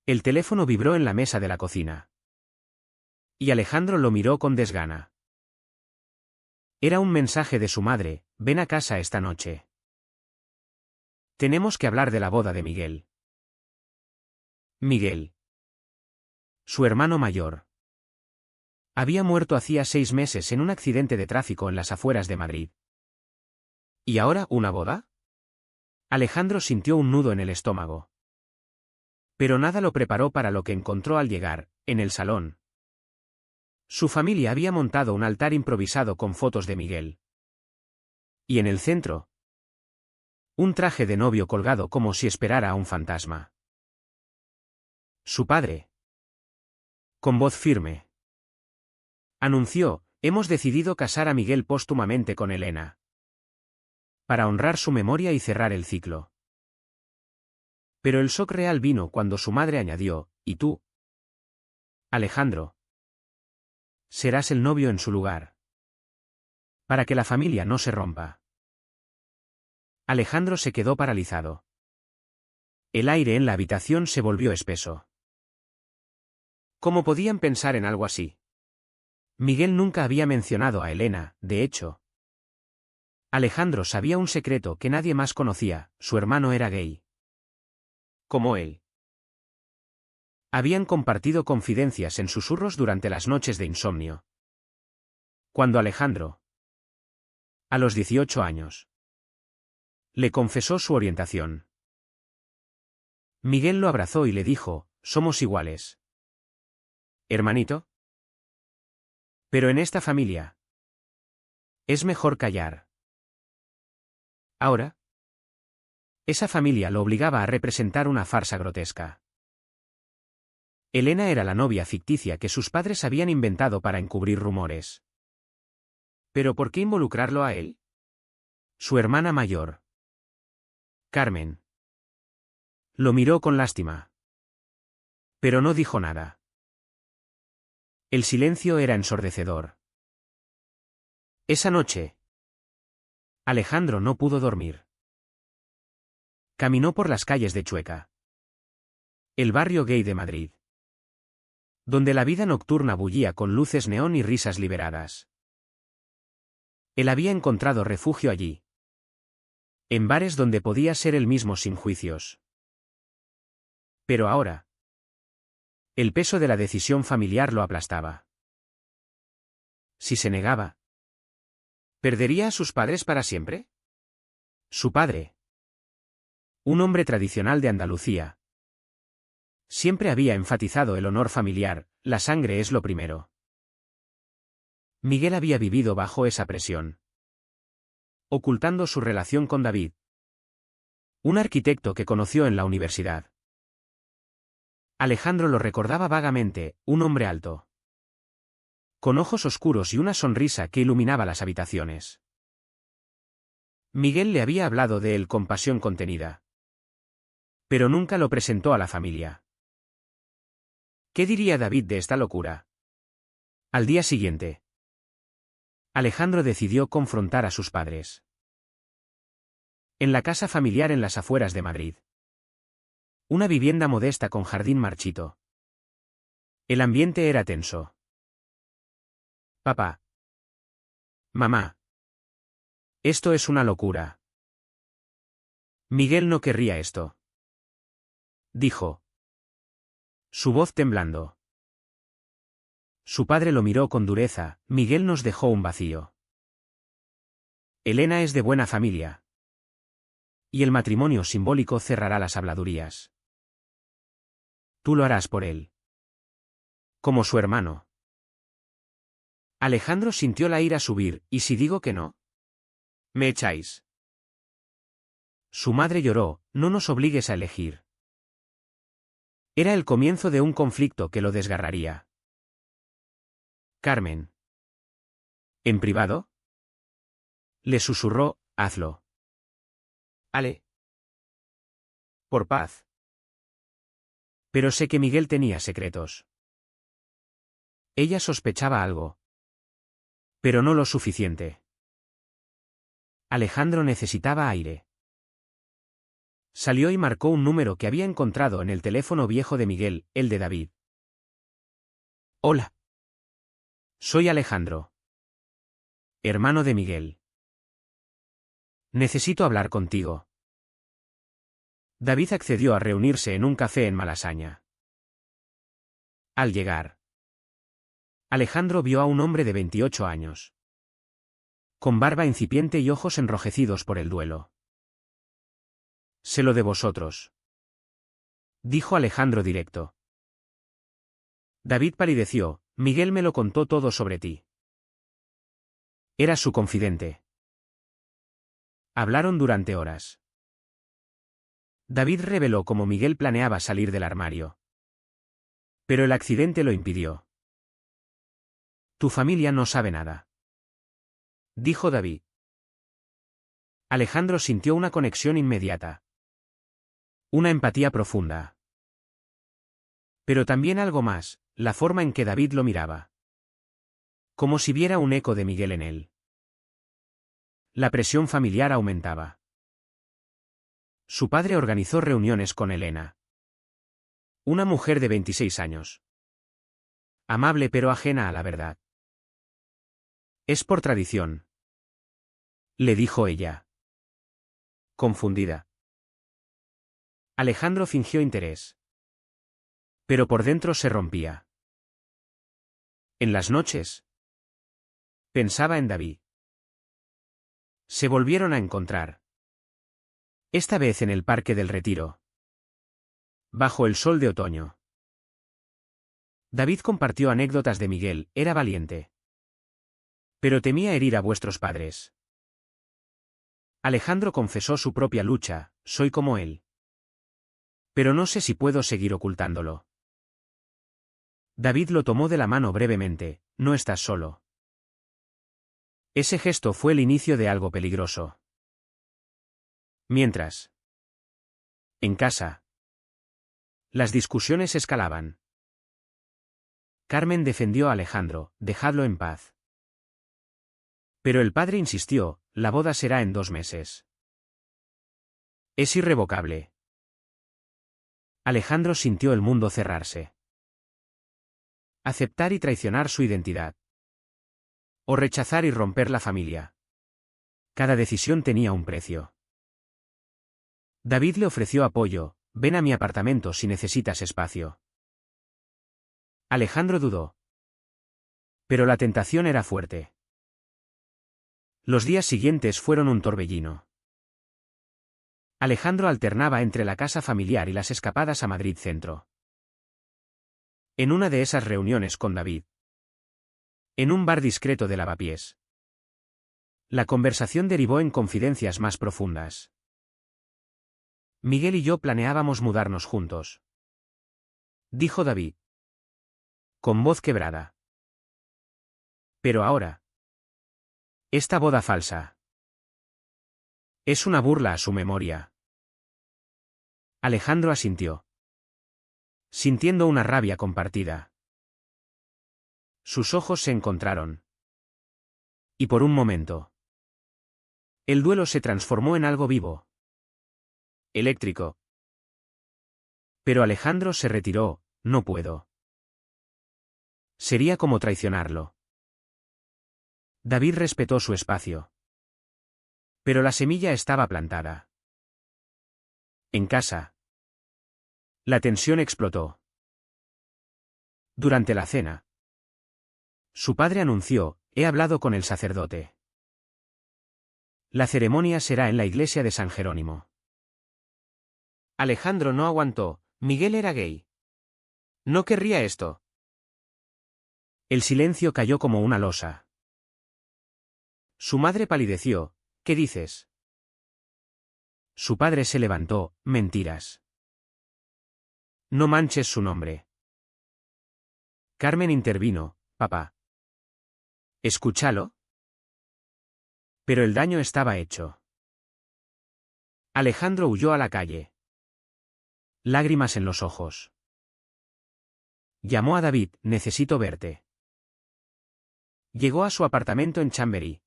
El teléfono vibró en la mesa de la cocina. Y Alejandro lo miró con desgana. Era un mensaje de su madre: ven a casa esta noche. Tenemos que hablar de la boda de Miguel. Miguel, su hermano mayor, había muerto hacía 6 meses en un accidente de tráfico en las afueras de Madrid. ¿Y ahora una boda? Alejandro sintió un nudo en el estómago. Pero nada lo preparó para lo que encontró al llegar, en el salón. Su familia había montado un altar improvisado con fotos de Miguel. Y en el centro, un traje de novio colgado como si esperara a un fantasma. Su padre, con voz firme, anunció: hemos decidido casar a Miguel póstumamente con Elena, para honrar su memoria y cerrar el ciclo. Pero el shock real vino cuando su madre añadió: ¿y tú, Alejandro, serás el novio en su lugar? Para que la familia no se rompa. Alejandro se quedó paralizado. El aire en la habitación se volvió espeso. ¿Cómo podían pensar en algo así? Miguel nunca había mencionado a Elena, de hecho. Alejandro sabía un secreto que nadie más conocía: su hermano era gay. Como él. Habían compartido confidencias en susurros durante las noches de insomnio. Cuando Alejandro, a los 18 años, le confesó su orientación, Miguel lo abrazó y le dijo: somos iguales, hermanito. Pero en esta familia es mejor callar. Ahora, esa familia lo obligaba a representar una farsa grotesca. Elena era la novia ficticia que sus padres habían inventado para encubrir rumores. ¿Pero por qué involucrarlo a él? Su hermana mayor, Carmen, lo miró con lástima. Pero no dijo nada. El silencio era ensordecedor. Esa noche, Alejandro no pudo dormir. Caminó por las calles de Chueca, el barrio gay de Madrid, donde la vida nocturna bullía con luces neón y risas liberadas. Él había encontrado refugio allí, en bares donde podía ser él mismo sin juicios. Pero ahora, el peso de la decisión familiar lo aplastaba. Si se negaba, ¿perdería a sus padres para siempre? Su padre, un hombre tradicional de Andalucía, siempre había enfatizado el honor familiar: la sangre es lo primero. Miguel había vivido bajo esa presión, ocultando su relación con David, un arquitecto que conoció en la universidad. Alejandro lo recordaba vagamente: un hombre alto, con ojos oscuros y una sonrisa que iluminaba las habitaciones. Miguel le había hablado de él con pasión contenida, pero nunca lo presentó a la familia. ¿Qué diría David de esta locura? Al día siguiente, Alejandro decidió confrontar a sus padres. En la casa familiar en las afueras de Madrid. Una vivienda modesta con jardín marchito. El ambiente era tenso. Papá. Mamá. Esto es una locura. Miguel no querría esto, dijo, su voz temblando. Su padre lo miró con dureza: Miguel nos dejó un vacío. Elena es de buena familia. Y el matrimonio simbólico cerrará las habladurías. Tú lo harás por él. Como su hermano. Alejandro sintió la ira subir: ¿y si digo que no? ¿Me echáis? Su madre lloró: no nos obligues a elegir. Era el comienzo de un conflicto que lo desgarraría. Carmen. ¿En privado? Le susurró: hazlo. Ale. Por paz. Pero sé que Miguel tenía secretos. Ella sospechaba algo, pero no lo suficiente. Alejandro necesitaba aire. Salió y marcó un número que había encontrado en el teléfono viejo de Miguel, el de David. Hola. Soy Alejandro. Hermano de Miguel. Necesito hablar contigo. David accedió a reunirse en un café en Malasaña. Al llegar, Alejandro vio a un hombre de 28 años, con barba incipiente y ojos enrojecidos por el duelo. Sé lo de vosotros, dijo Alejandro directo. David palideció. Miguel me lo contó todo sobre ti. Era su confidente. Hablaron durante horas. David reveló cómo Miguel planeaba salir del armario. Pero el accidente lo impidió. Tu familia no sabe nada, dijo David. Alejandro sintió una conexión inmediata. Una empatía profunda. Pero también algo más, la forma en que David lo miraba. Como si viera un eco de Miguel en él. La presión familiar aumentaba. Su padre organizó reuniones con Elena. Una mujer de 26 años. Amable pero ajena a la verdad. Es por tradición, le dijo ella, confundida. Alejandro fingió interés. Pero por dentro se rompía. En las noches, pensaba en David. Se volvieron a encontrar. Esta vez en el Parque del Retiro. Bajo el sol de otoño. David compartió anécdotas de Miguel, era valiente. Pero temía herir a vuestros padres. Alejandro confesó su propia lucha, soy como él. Pero no sé si puedo seguir ocultándolo. David lo tomó de la mano brevemente, no estás solo. Ese gesto fue el inicio de algo peligroso. Mientras, en casa, las discusiones escalaban. Carmen defendió a Alejandro, dejadlo en paz. Pero el padre insistió, la boda será en 2 meses. Es irrevocable. Alejandro sintió el mundo cerrarse. Aceptar y traicionar su identidad. O rechazar y romper la familia. Cada decisión tenía un precio. David le ofreció apoyo, ven a mi apartamento si necesitas espacio. Alejandro dudó. Pero la tentación era fuerte. Los días siguientes fueron un torbellino. Alejandro alternaba entre la casa familiar y las escapadas a Madrid Centro. En una de esas reuniones con David. En un bar discreto de Lavapiés. La conversación derivó en confidencias más profundas. Miguel y yo planeábamos mudarnos juntos, dijo David, con voz quebrada. Pero ahora, esta boda falsa es una burla a su memoria. Alejandro asintió, sintiendo una rabia compartida. Sus ojos se encontraron. Y por un momento, el duelo se transformó en algo vivo. Eléctrico. Pero Alejandro se retiró, no puedo. Sería como traicionarlo. David respetó su espacio. Pero la semilla estaba plantada. En casa. La tensión explotó. Durante la cena. Su padre anunció, he hablado con el sacerdote. La ceremonia será en la iglesia de San Jerónimo. Alejandro no aguantó, Miguel era gay. No querría esto. El silencio cayó como una losa. Su madre palideció, ¿qué dices? Su padre se levantó, mentiras. No manches su nombre. Carmen intervino, papá. Escúchalo. Pero el daño estaba hecho. Alejandro huyó a la calle. Lágrimas en los ojos. Llamó a David, necesito verte. Llegó a su apartamento en Chamberí.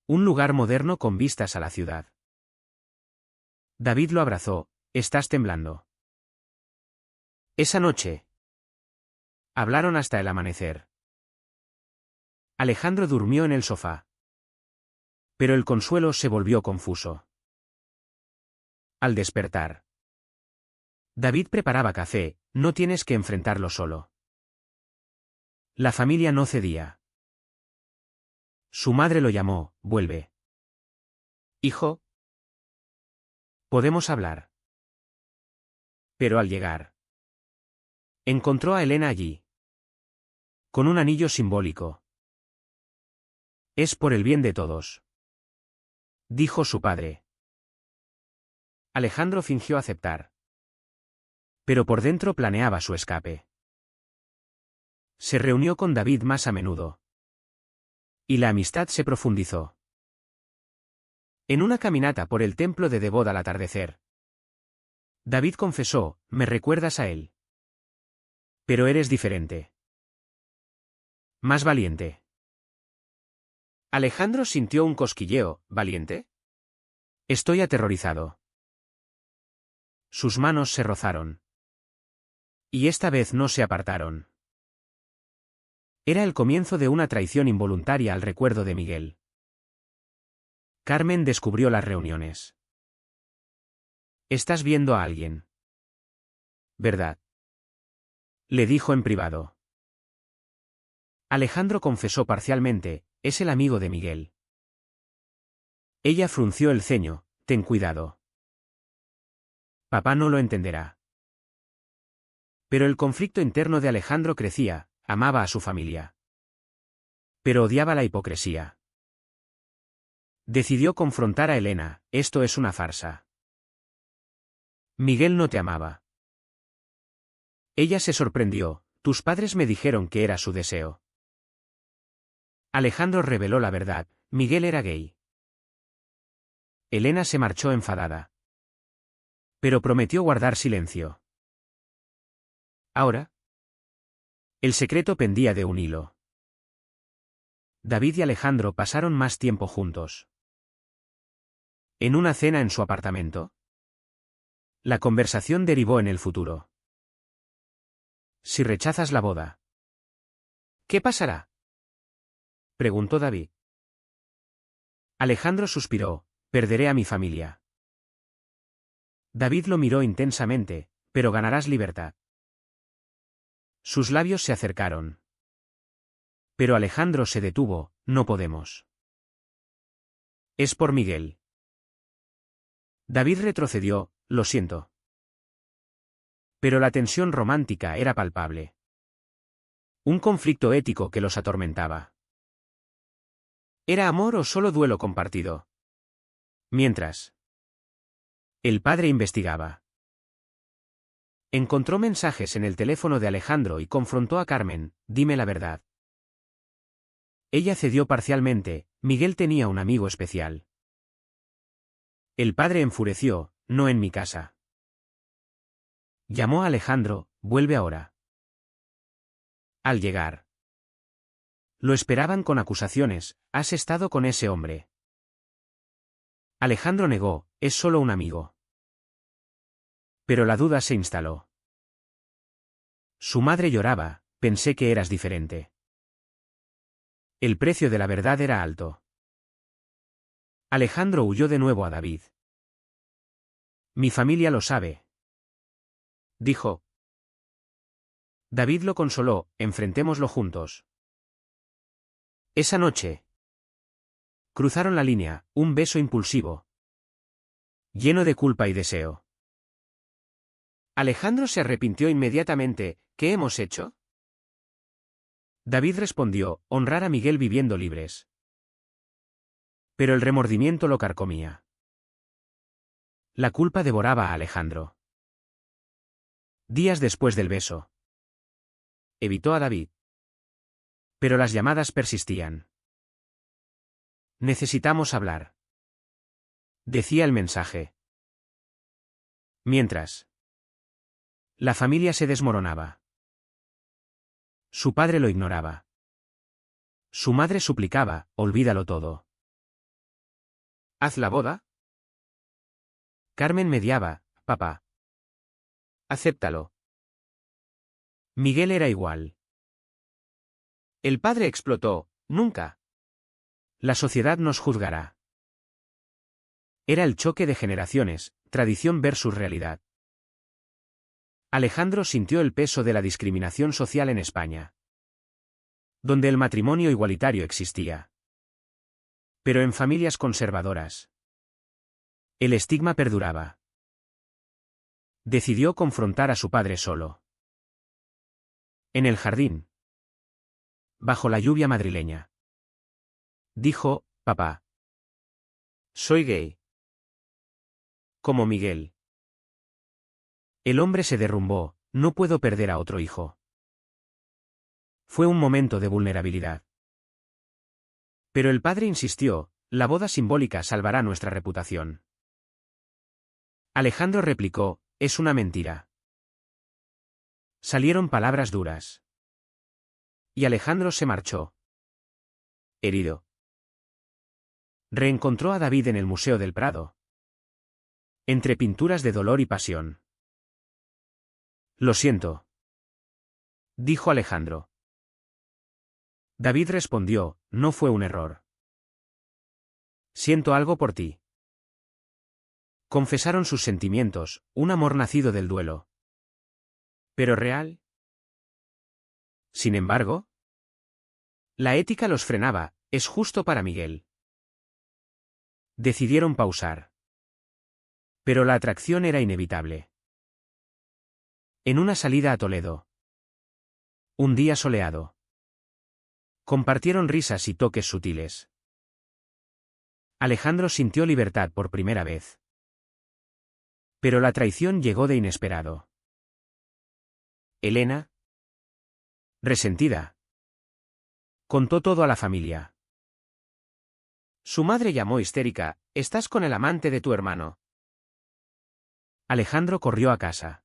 Un lugar moderno con vistas a la ciudad. David lo abrazó. Estás temblando. Esa noche. Hablaron hasta el amanecer. Alejandro durmió en el sofá. Pero el consuelo se volvió confuso. Al despertar. David preparaba café, no tienes que enfrentarlo solo. La familia no cedía. Su madre lo llamó, vuelve. Hijo. Podemos hablar. Pero al llegar. Encontró a Elena allí. Con un anillo simbólico. Es por el bien de todos. Dijo su padre. Alejandro fingió aceptar. Pero por dentro planeaba su escape. Se reunió con David más a menudo. Y la amistad se profundizó. En una caminata por el templo de Devot al atardecer. David confesó, me recuerdas a él. Pero eres diferente. Más valiente. Alejandro sintió un cosquilleo, ¿valiente? Estoy aterrorizado. Sus manos se rozaron. Y esta vez no se apartaron. Era el comienzo de una traición involuntaria al recuerdo de Miguel. Carmen descubrió las reuniones. Estás viendo a alguien. ¿Verdad? Le dijo en privado. Alejandro confesó parcialmente, es el amigo de Miguel. Ella frunció el ceño, ten cuidado. Papá no lo entenderá. Pero el conflicto interno de Alejandro crecía, amaba a su familia. Pero odiaba la hipocresía. Decidió confrontar a Elena, esto es una farsa. Miguel no te amaba. Ella se sorprendió, tus padres me dijeron que era su deseo. Alejandro reveló la verdad, Miguel era gay. Elena se marchó enfadada. Pero prometió guardar silencio. Ahora. El secreto pendía de un hilo. David y Alejandro pasaron más tiempo juntos. En una cena en su apartamento. La conversación derivó en el futuro. Si rechazas la boda. ¿Qué pasará? Preguntó David. Alejandro suspiró, perderé a mi familia. David lo miró intensamente, pero ganarás libertad. Sus labios se acercaron. Pero Alejandro se detuvo, no podemos. Es por Miguel. David retrocedió, lo siento. Pero la tensión romántica era palpable. Un conflicto ético que los atormentaba. ¿Era amor o solo duelo compartido? Mientras. El padre investigaba. Encontró mensajes en el teléfono de Alejandro y confrontó a Carmen, dime la verdad. Ella cedió parcialmente, Miguel tenía un amigo especial. El padre enfureció, no en mi casa. Llamó a Alejandro, vuelve ahora. Al llegar. Lo esperaban con acusaciones, has estado con ese hombre. Alejandro negó, es solo un amigo. Pero la duda se instaló. Su madre lloraba, pensé que eras diferente. El precio de la verdad era alto. Alejandro huyó de nuevo a David. Mi familia lo sabe. Dijo. David lo consoló, enfrentémoslo juntos. Esa noche. Cruzaron la línea, un beso impulsivo. Lleno de culpa y deseo. Alejandro se arrepintió inmediatamente, ¿qué hemos hecho? David respondió, honrar a Miguel viviendo libres. Pero el remordimiento lo carcomía. La culpa devoraba a Alejandro. Días después del beso. Evitó a David. Pero las llamadas persistían. Necesitamos hablar. Decía el mensaje. Mientras. La familia se desmoronaba. Su padre lo ignoraba. Su madre suplicaba, olvídalo todo. ¿Haz la boda? Carmen mediaba, papá. Acéptalo. Miguel era igual. El padre explotó, nunca. La sociedad nos juzgará. Era el choque de generaciones, tradición versus realidad. Alejandro sintió el peso de la discriminación social en España, donde el matrimonio igualitario existía. Pero en familias conservadoras, el estigma perduraba. Decidió confrontar a su padre solo. En el jardín, bajo la lluvia madrileña, dijo, papá. Soy gay. Como Miguel. El hombre se derrumbó, no puedo perder a otro hijo. Fue un momento de vulnerabilidad. Pero el padre insistió, la boda simbólica salvará nuestra reputación. Alejandro replicó, es una mentira. Salieron palabras duras. Y Alejandro se marchó. Herido. Reencontró a David en el Museo del Prado. Entre pinturas de dolor y pasión. Lo siento. Dijo Alejandro. David respondió, no fue un error. Siento algo por ti. Confesaron sus sentimientos, un amor nacido del duelo. ¿Pero real? Sin embargo, la ética los frenaba, es justo para Miguel. Decidieron pausar. Pero la atracción era inevitable. En una salida a Toledo. Un día soleado. Compartieron risas y toques sutiles. Alejandro sintió libertad por primera vez. Pero la traición llegó de inesperado. Elena, resentida, contó todo a la familia. Su madre llamó histérica, «Estás con el amante de tu hermano». Alejandro corrió a casa.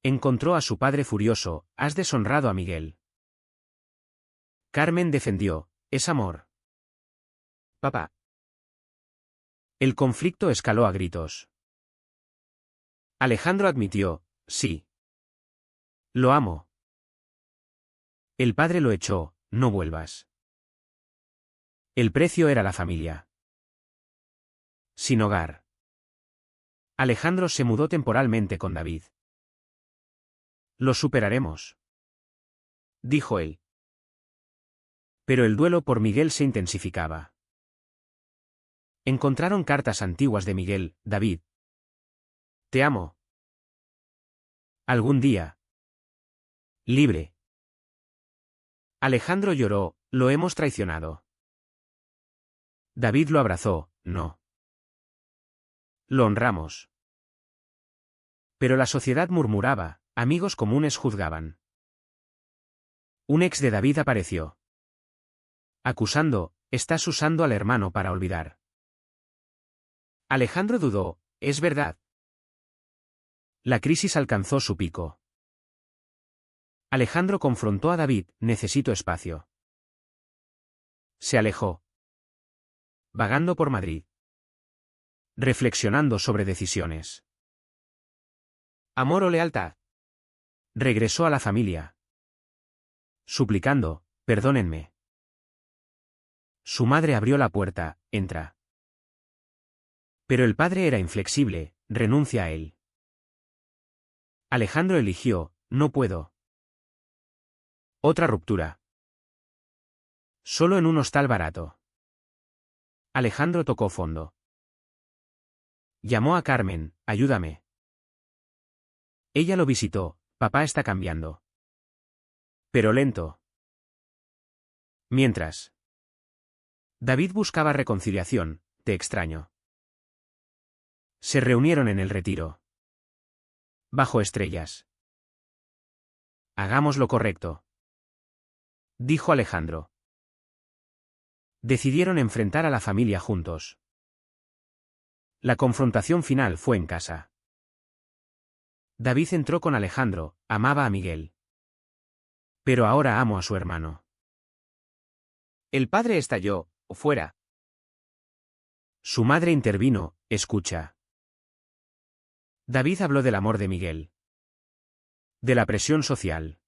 Encontró a su padre furioso, «Has deshonrado a Miguel». Carmen defendió, «Es amor». «Papá». El conflicto escaló a gritos. Alejandro admitió, «Sí. Lo amo». El padre lo echó, «No vuelvas». El precio era la familia. Sin hogar. Alejandro se mudó temporalmente con David. «Lo superaremos», dijo él. Pero el duelo por Miguel se intensificaba. Encontraron cartas antiguas de Miguel, «David. Te amo. Algún día. Libre». Alejandro lloró, «Lo hemos traicionado». David lo abrazó, «No. Lo honramos». Pero la sociedad murmuraba, amigos comunes juzgaban. Un ex de David apareció. Acusando, «Estás usando al hermano para olvidar». Alejandro dudó, «Es verdad». La crisis alcanzó su pico. Alejandro confrontó a David, «Necesito espacio». Se alejó. Vagando por Madrid. Reflexionando sobre decisiones. ¿Amor o lealtad? Regresó a la familia. Suplicando, «Perdónenme». Su madre abrió la puerta, «Entra». Pero el padre era inflexible, «Renuncia a él». Alejandro eligió, «No puedo». Otra ruptura. Solo en un hostal barato. Alejandro tocó fondo. Llamó a Carmen, «Ayúdame». Ella lo visitó, «Papá está cambiando». Pero lento. Mientras. David buscaba reconciliación, «Te extraño». Se reunieron en el retiro. Bajo estrellas. «Hagamos lo correcto», dijo Alejandro. Decidieron enfrentar a la familia juntos. La confrontación final fue en casa. David entró con Alejandro, amaba a Miguel. Pero ahora amo a su hermano. El padre estalló, «Fuera». Su madre intervino, «Escucha». David habló del amor de Miguel. De la presión social.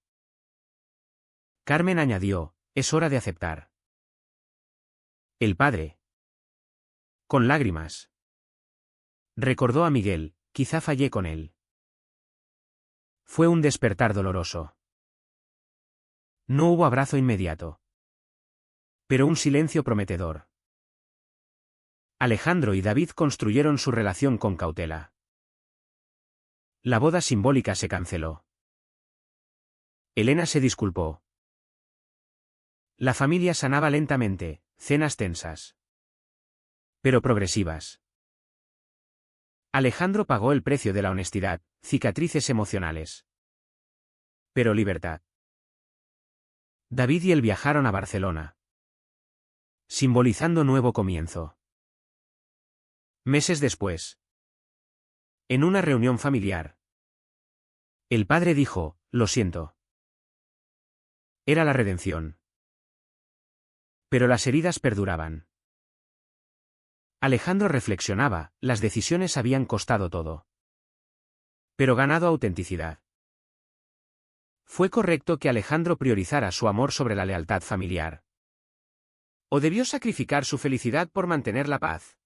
Carmen añadió, es hora de aceptar. El padre. Con lágrimas. Recordó a Miguel, quizá fallé con él. Fue un despertar doloroso. No hubo abrazo inmediato. Pero un silencio prometedor. Alejandro y David construyeron su relación con cautela. La boda simbólica se canceló. Elena se disculpó. La familia sanaba lentamente, cenas tensas. Pero progresivas. Alejandro pagó el precio de la honestidad, cicatrices emocionales. Pero libertad. David y él viajaron a Barcelona. Simbolizando nuevo comienzo. Meses después. En una reunión familiar. El padre dijo, lo siento. Era la redención. Pero las heridas perduraban. Alejandro reflexionaba, las decisiones habían costado todo. Pero ganado autenticidad. ¿Fue correcto que Alejandro priorizara su amor sobre la lealtad familiar? ¿O debió sacrificar su felicidad por mantener la paz?